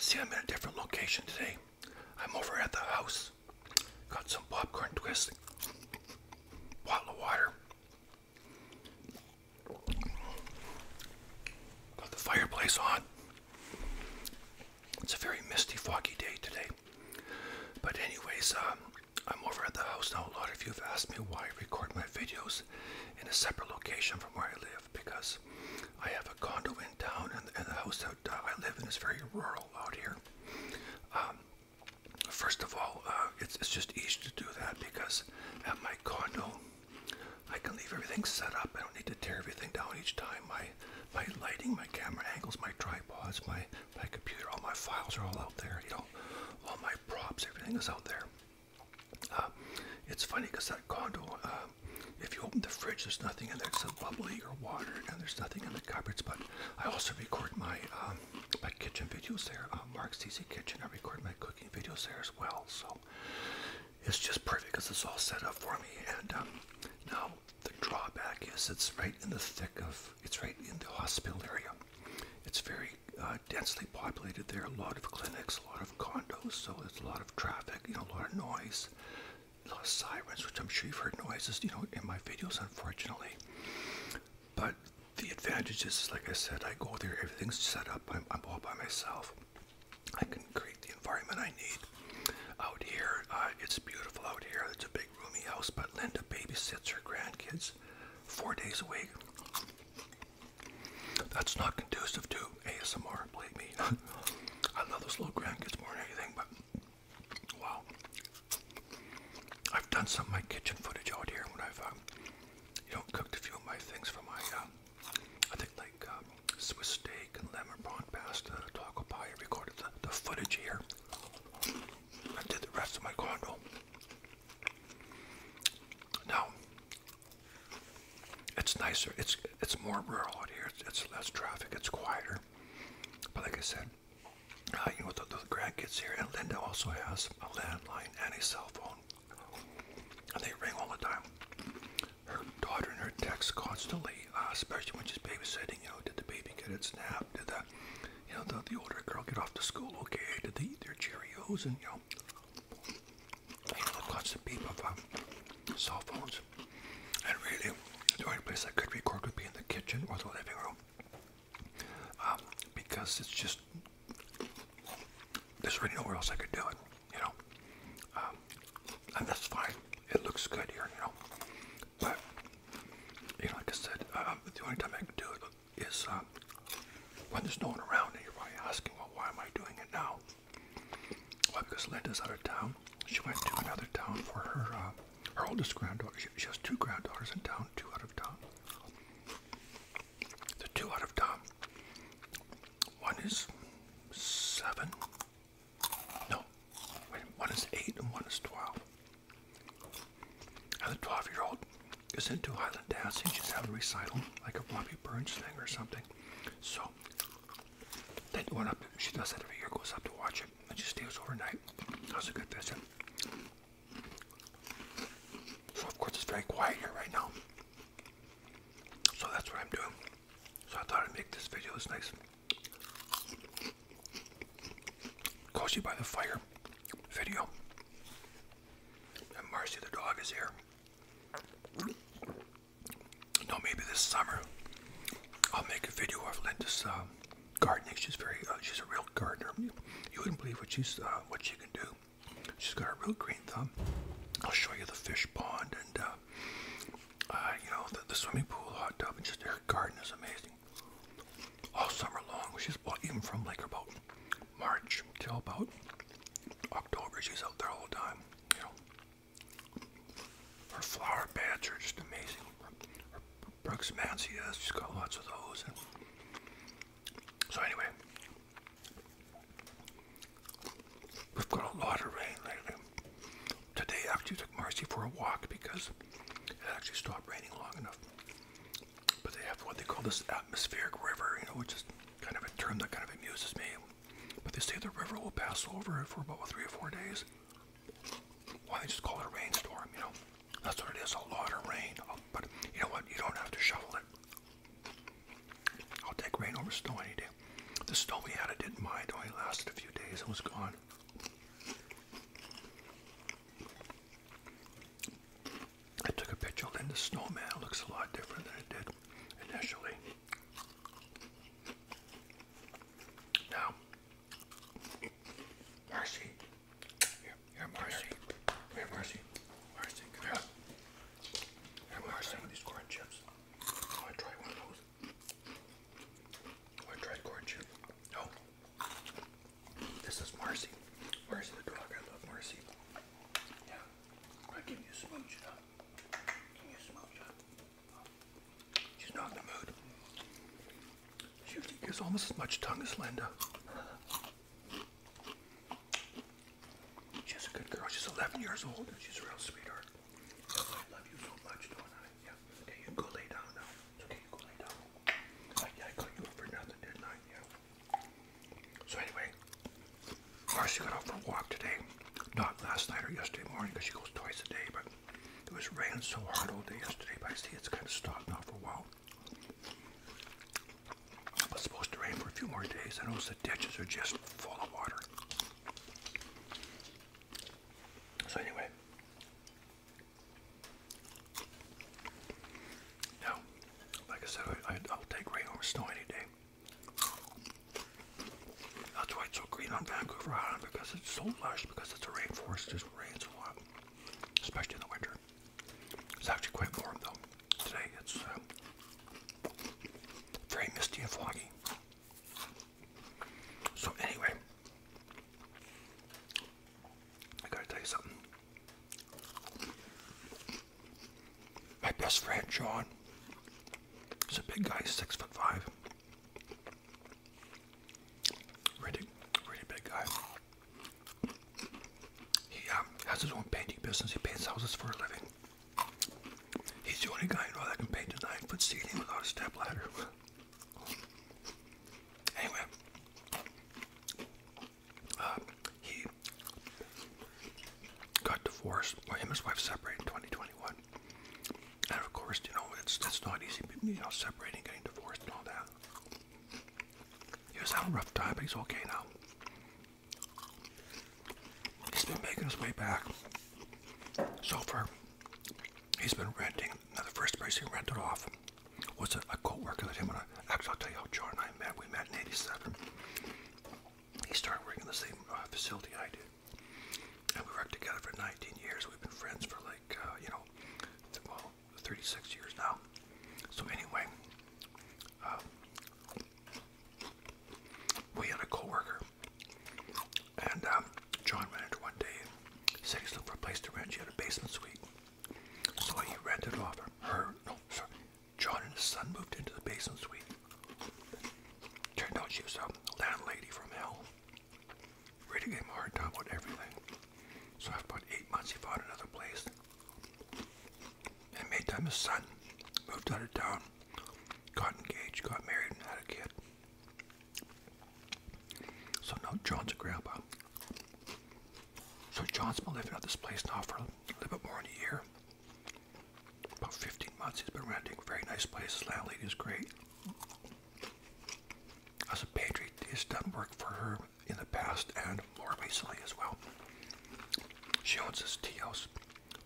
see, I'm in a different location today. I'm over at the house. Got some popcorn twists, bottle of water. Got the fireplace on. It's a very misty, foggy day today. But anyways, I'm over at the house now. A lot of you have asked me why I record my videos in a separate location from where I live, because I have a condo in town, and the house that I live in is very rural out here. First of all, it's just easy to do that because at my condo, I can leave everything set up. I don't need to tear everything down each time. My lighting, my camera angles, my tripods, my computer, all my files are all out there. You know, all my props, everything is out there. It's funny because that condo, if you open the fridge, there's nothing in there except bubbly or water, and there's nothing in the cupboards. But I also record my my kitchen videos there. Marci's Kitchen. I record my cooking videos there as well. So it's just perfect because it's all set up for me. And now the drawback is it's right in the thick of. It's right in the hospital area. It's very densely populated there. A lot of clinics, a lot of condos. So there's a lot of traffic. You know, a lot of noise. A lot of sirens, which I'm sure you've heard noises, you know, in my videos, unfortunately. But the advantage is, like I said, I go there, everything's set up, I'm all by myself. I can create the environment I need. Out here, it's beautiful out here. It's a big, roomy house, but Linda babysits her grandkids 4 days a week. That's not conducive to ASMR, believe me. I love those little grandkids more than anything, but wow. I've done some of my kitchen footage out here when I've, cooked a few of my things for my, I think like Swiss steak and lemon prawn pasta, taco pie. I recorded the footage here. I did the rest of my condo. Now, it's nicer. It's more rural out here. It's less traffic. It's quieter. But like I said, the grandkids here, and Linda also has a landline and a cell phone. And they ring all the time. Her daughter and her texts constantly, especially when she's babysitting. You know, did the baby get its nap? Did the older girl get off to school okay? Did they eat their Cheerios? And the constant beep of cell phones. And really, the only place I could record would be in the kitchen or the living room, because it's just there's really nowhere else I could do it. And that's fine. It looks good here, but like I said, the only time I can do it is when there's no one around. And you're probably asking, well, why am I doing it now? Well, because Linda's out of town. She went to another town for her oldest granddaughter. She has 2 granddaughters in town, 2 out of town. The 2 out of town. One is 7. No, wait, one is 8 and one is 12. And the 12-year-old is into Highland dancing. She's having a recital, like a Robbie Burns thing or something. So they went up. She does that every year. Goes up to watch it, and she stays overnight. That was a good visit. So of course it's very quiet here right now. So that's what I'm doing. So I thought I'd make this video. It's nice, cozy by the fire video. And Marci the dog is here. No, maybe this summer I'll make a video of Linda's gardening. She's she's a real gardener. You wouldn't believe what she can do. She's got a real green thumb. I'll show you the fish pond and the swimming pool, hot tub, and just her garden is amazing. All summer long, she's even from like about March till about October, she's out there all the time. Her flower beds are just amazing. Her Brooks Mancias, she's got lots of those. And so anyway, we've got a lot of rain lately. Today I actually took Marci for a walk because it actually stopped raining long enough. But they have what they call this atmospheric river, which is kind of a term that kind of amuses me. But they say the river will pass over for about 3 or 4 days. Why they just call it a rainstorm, That's what it is, a lot of rain. But you know what? You don't have to shovel it. I'll take rain over snow any day. The snow we had, I didn't mind. It only lasted a few days and was gone. I took a picture of the snowman. It looks a lot different than it did initially. Now, Marci. Here, Marci. Here, Marci. Marci, come here. Here, Marci, some of these corn chips. I want to try one of those. I want to try corn chip. No. This is Marci. Marci the dog. I love Marci. Yeah. I'll give you a smooch, huh? Give me a smooch, huh? She's not in the mood. She gives almost as much tongue as Linda. She's a good girl. She's 11 years old and she's a real sweetheart. I love you so much, don't I? Yeah. Okay, you can go lay down now. It's okay, you go lay down. I got you up for nothing, didn't I? Yeah. So anyway, Marci got out for a walk today. Not last night or yesterday morning because she goes twice a day, but it was raining so hard all day yesterday, but I see it's kind of stopped now for a while. It's supposed to rain for a few more days. I notice the ditches are just full of water. So anyway, now, like I said, I'll take rain over snow any day. That's why it's so green on Vancouver Island, because it's so lush, because it's a rainforest. It just rains a lot, especially in the winter. It's actually quite warm though. Today it's very misty and foggy. So anyway, I gotta tell you something. My best friend John is a big guy, 6'5". Really big guy. He has his own painting business. He paints houses for a living. He's the only guy I know that can paint a 9-foot ceiling without a step ladder. Anyway, he got divorced. Well, him and his wife separated in 2021. And of course, you know, it's not easy, you know, separating, getting divorced and all that. He was having a rough time, but he's okay now. He's been making his way back. So far, he's been renting. Now, the first place he rented off was a co-worker that him and actually, I'll tell you how John and I met. We met in '87. He started working in the same facility I did. And we worked together for 19 years. We've been friends for like, 36 years now. So anyway, we had a co-worker. And John went into one day and said he's looking for a place to rent. She had a basement suite. So he rented off John and his son moved into the basement suite. Turned out she was a landlady from hell. Really gave him a hard time about everything. So after about 8 months, he found another place. And meantime, his son moved out of town, got engaged, got married, and had a kid. So now John's a grandpa. So John's been living at this place now for a little bit more than a year. About 15 months he's been renting. Very nice place. His landlady is great. As a painter, he's done work for her in the past and more recently as well. She owns this tea house,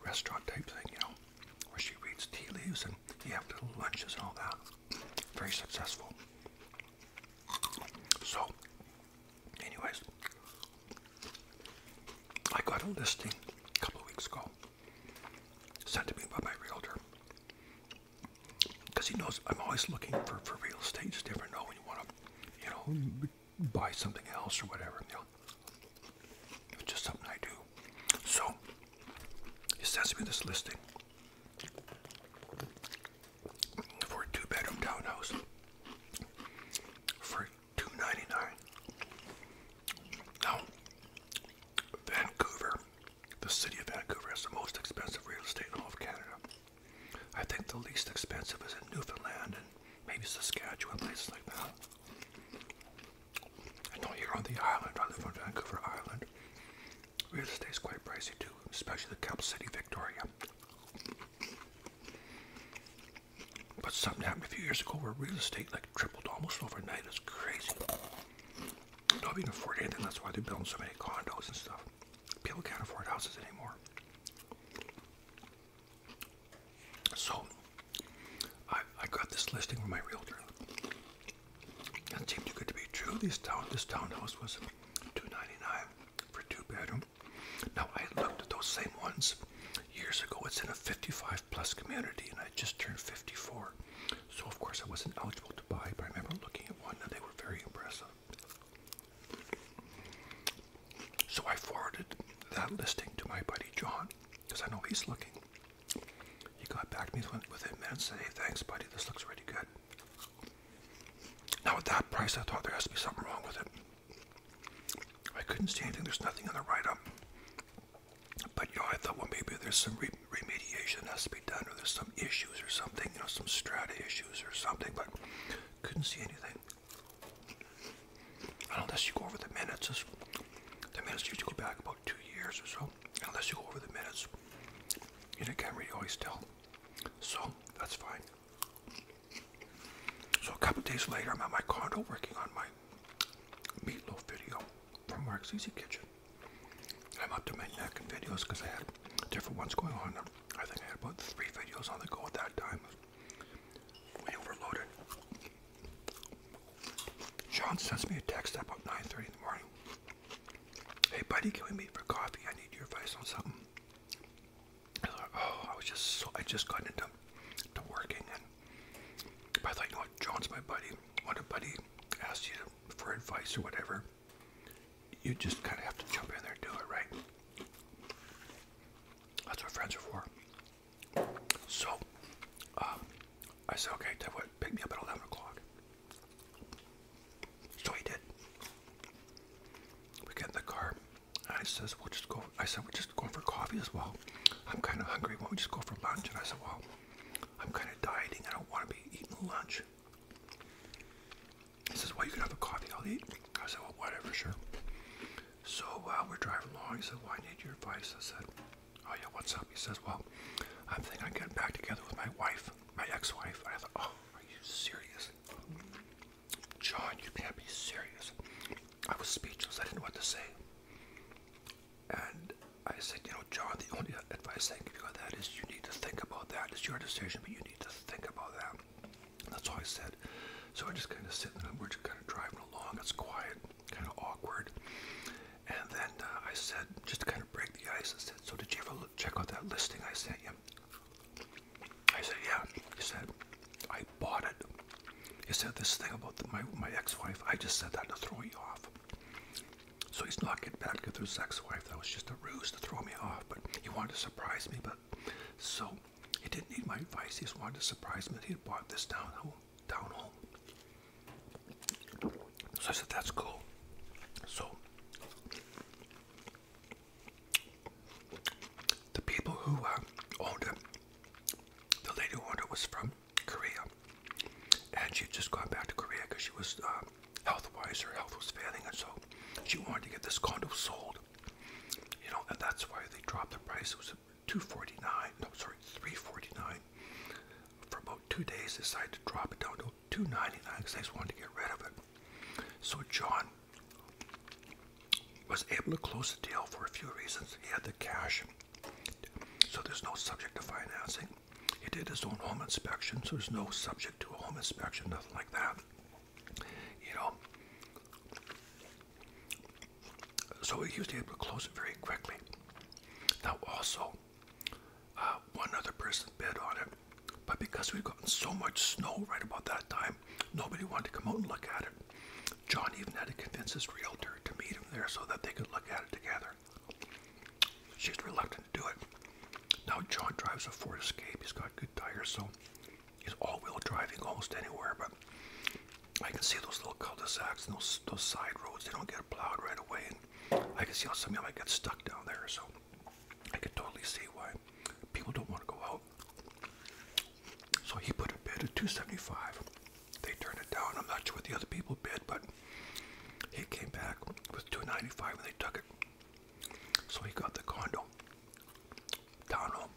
restaurant type thing, you know, where she reads tea leaves and you have little lunches and all that. Very successful. So, anyways, I got a listing a couple of weeks ago, sent to me by my realtor, because he knows I'm always looking for real estate. You just never know when you want to, buy something else or whatever, It's just something I do. So, he sends me this listing for a 2-bedroom townhouse for $299. Now, Vancouver, the city of Vancouver, has the most expensive real estate in all of Canada. I think the least expensive is in Newfoundland and maybe Saskatchewan, places like that. I know here on the island, I live on Vancouver Island, real estate is quite pricey too, especially the capital city, Victoria. But something happened a few years ago where real estate like tripled almost overnight. It's crazy. nobody can afford anything. That's why they're building so many condos and stuff. People can't afford houses anymore. So I got this listing from my realtor. It seemed too good to be true. This townhouse was $299 for 2-bedroom. Now I looked at those same ones years ago. It's in a 55+ community, and I just turned 54. So of course I wasn't eligible to buy, but I remember looking at one and they were very impressive. So I forwarded that listing to my buddy John, because I know he's looking. He got back to me within minutes and said, hey, thanks buddy, this looks really good. Now at that price I thought there has to be something wrong with it. I couldn't see anything, there's nothing in the write-up. But I thought, well, maybe there's some remediation that has to be done, or there's some issues or something, some strata issues or something, but couldn't see anything. Unless you go over the minutes usually go back about 2 years or so. Unless you go over the minutes, you can't really always tell. So that's fine. So a couple days later, I'm at my condo working on my meatloaf video from Marci's Kitchen. I'm up to my neck in videos because I had different ones going on. I think I had about 3 videos on the go at that time. Way overloaded. Sean sends me a text at about 9:30 in the morning. Hey buddy, can we meet for coffee? I need your advice on something. I thought, I just got into working, and I thought, John's my buddy. When a buddy asks you for advice or whatever, you just kind of have to jump in there and do it, right? That's what friends are for. So, I said, okay, tell you what, pick me up at 11 o'clock. So he did. We get in the car, and he says, we're just going for coffee as well. I'm kind of hungry, why don't we just go for lunch? And I said, well, I'm kind of dieting, I don't want to be eating lunch. He says, well, you can have a coffee, I'll eat. I said, well, whatever, sure. So we're driving along. He said, well, I need your advice. I said, oh yeah, what's up? He says, well, I'm thinking I'm getting back together with my wife, my ex-wife. I thought, oh, are you serious? John, you can't be serious. I was speechless. I didn't know what to say. And I said, John, the only advice I can give you on that is you need to think about that. It's your decision, but you need to think about that. And that's all I said. So we're just kind of sitting and we're just kind of driving along. It's quiet, kind of awkward. And then I said, just to kind of break the ice, I said, so did you ever check out that listing I sent you? I said, yeah. He said, I bought it. He said this thing about my ex-wife, I just said that to throw you off. So he's not getting back with his ex-wife. That was just a ruse to throw me off. But he wanted to surprise me. So he didn't need my advice. He just wanted to surprise me that he had bought this down home. So I said, that's cool. So the people who owned it, the lady who owned it was from Korea. And she had just gone back to Korea because she was health-wise, her health was failing, and so she wanted to get this condo sold. And that's why they dropped the price. It was $349. For about 2 days, they decided to drop it down to $299 because they just wanted to get rid of it. So John was able to close the deal for a few reasons. He had the cash, so there's no subject to financing. He did his own home inspection, so there's no subject to a home inspection, nothing like that. So he was able to close it very quickly. Now also, one other person bid on it, but because we'd gotten so much snow right about that time, nobody wanted to come out and look at it. John even had to convince his realtor to meet him there so that they could look at it together. She's reluctant to do it. Now John drives a Ford Escape. He's got good tires, so he's all-wheel driving almost anywhere, but I can see those little cul-de-sacs and those side roads. They don't get plowed right away, and I can see how some of them might get stuck down there, so I can totally see why people don't want to go out. So he put a bid of $275. They turned it down. I'm not sure what the other people bid, but he came back with $295 when they took it. So he got the condo, townhome,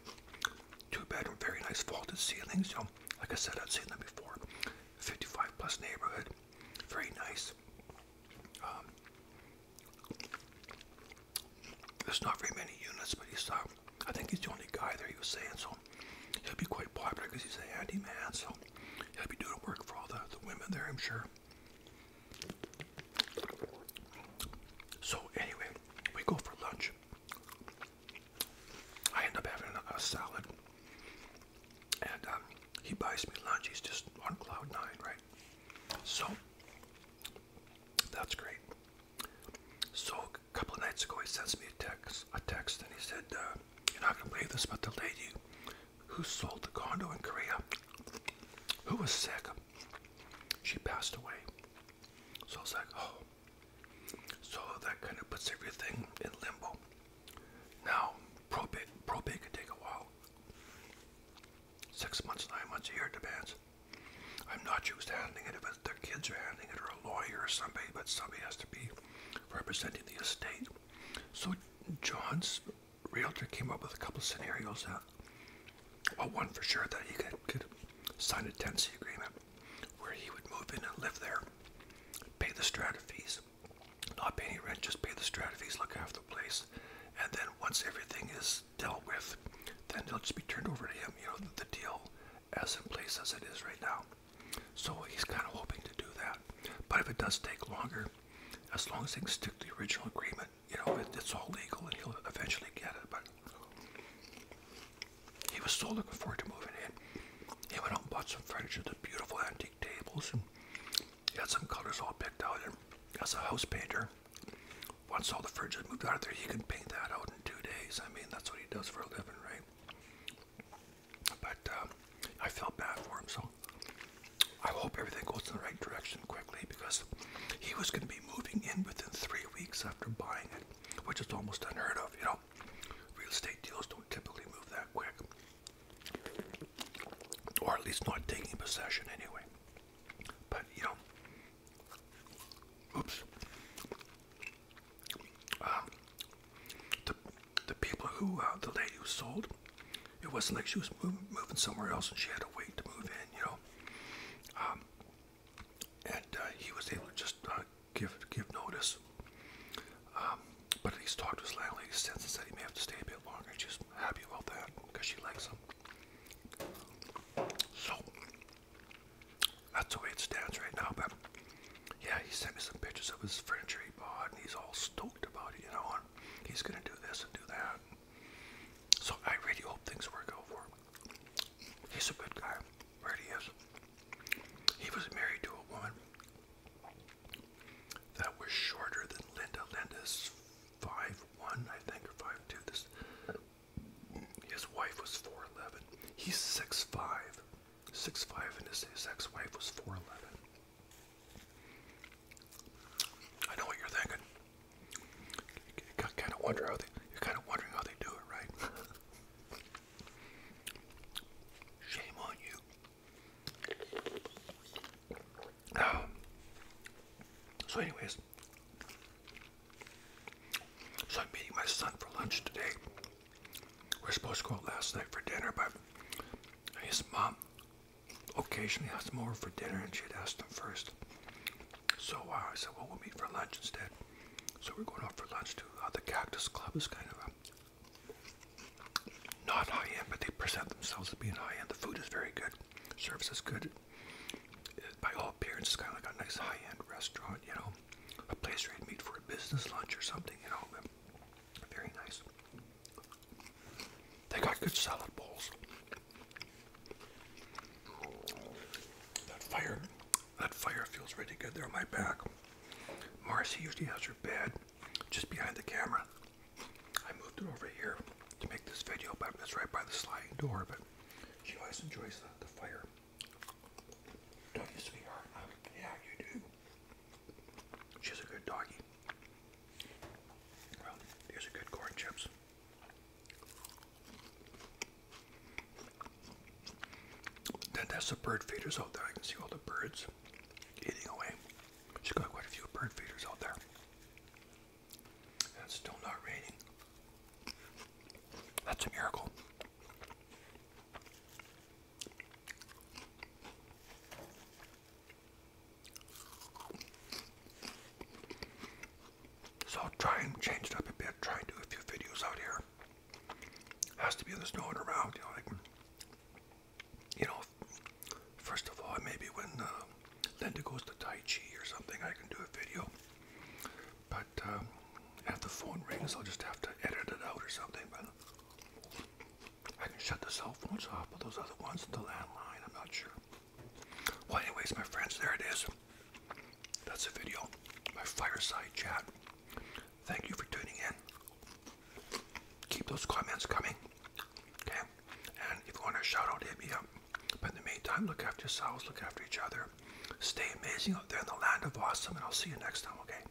2-bedroom, very nice vaulted ceilings. Like I said, I'd seen them before. 55+ neighborhood, very nice. there's not very many units, but he's, I think he's the only guy there, he was saying, so he'll be quite popular because he's a handyman, so he'll be doing work for all the women there, I'm sure. So anyway, we go for lunch. I end up having a salad, and he buys me lunch. He's just on cloud nine, right? So that's great. So a couple of nights ago, he sends me a text, and he said, "You're not gonna believe this, but the lady who sold the condo in Korea, who was sick, she passed away." So I was like, "Oh." So that kind of puts everything in limbo. Now, probate could take a while. 6 months, 9 months, a year, depends. I'm not sure who's handling it, if their kids are handling it or a lawyer or somebody, but somebody has to be representing the estate. So John's realtor came up with a couple of scenarios that, well, one for sure, that he could sign a tenancy agreement where he would move in and live there, pay the strata fees, not pay any rent, just pay the strata fees, look after the place, and then once everything is dealt with, then it'll just be turned over to him, you know, the deal as in place as it is right now. So he's kind of hoping to do that. But if it does take longer, as long as they can stick to the original agreement, you know, it's all legal and he'll eventually get it. But he was so looking forward to moving in. He went out and bought some furniture, the beautiful antique tables, and he had some colors all picked out. And as a house painter, once all the furniture moved out of there, he can paint that out in 2 days. I mean, that's what he does for a living, right? But I felt bad for him, so I hope everything goes in the right direction quickly, because he was going to be moving in within 3 weeks after buying it, which is almost unheard of, you know. Real estate deals don't typically move that quick, or at least not taking possession anyway. But, you know, oops. The people who, the lady who sold, it wasn't like she was moving somewhere else and she had to wait to move in, you know. He was able to just give notice. But he's talked to his landlady since and said he may have to stay a bit longer. And she's happy about that because she likes him. So that's the way it stands right now. But yeah, he sent me some pictures of his furniture he bought, and he's all stoked about it, you know. And he's gonna do this and do that. So I really hope things work out for him. He's a good guy, really is. He was married to a woman that was shorter than Linda. Linda's 5'1", I think, or 5'2". His wife was 4'11". He's 6'5", and his ex-wife was 4'11". I know what you're thinking. You're kind of wondering how they do it, right? Shame on you. So anyways, so I'm meeting my son for lunch today. We're supposed to go out last night for dinner, but his mom occasionally asked him over for dinner, and she had asked him first. So I said, well, we'll meet for lunch instead. So we're going out for lunch to the Cactus Club. Is kind of not high-end, but they present themselves as being high-end. The food is very good. Service is good. By all appearances, it's kind of like a nice high-end restaurant, you know. A place where you'd meet for a business lunch or something, you know. Very nice. They got good salad bowls. That fire feels really good there on my back. Marci usually has her bed just behind the camera. I moved it over here to make this video, but it's right by the sliding door, but she always enjoys the fire. Don't you, sweetheart? Yeah, you do. She's a good doggy. Well, here's a good corn chips. Then there's some bird feeders out there. I can see all the birds eating away. She's got quite a few bird feeders out there. And it's still not raining. That's a miracle. So I'll try and change it up a bit, try and do a few videos relatives out here. Has to be in the snow and around, first of all, maybe when Linda goes to Tai Chi or something, I can do a video. But if the phone rings, I'll just have to edit it out or something. But I can shut the cell phones off, but those other ones, the landline, I'm not sure. Well, anyways, my friends, there it is. That's a video, my fireside chat. Thank you for tuning in. Keep those comments coming, okay? And if you want a shout out, hit me up. But in the meantime, look after yourselves, look after each other. Stay amazing out there in the land of awesome, and I'll see you next time, okay?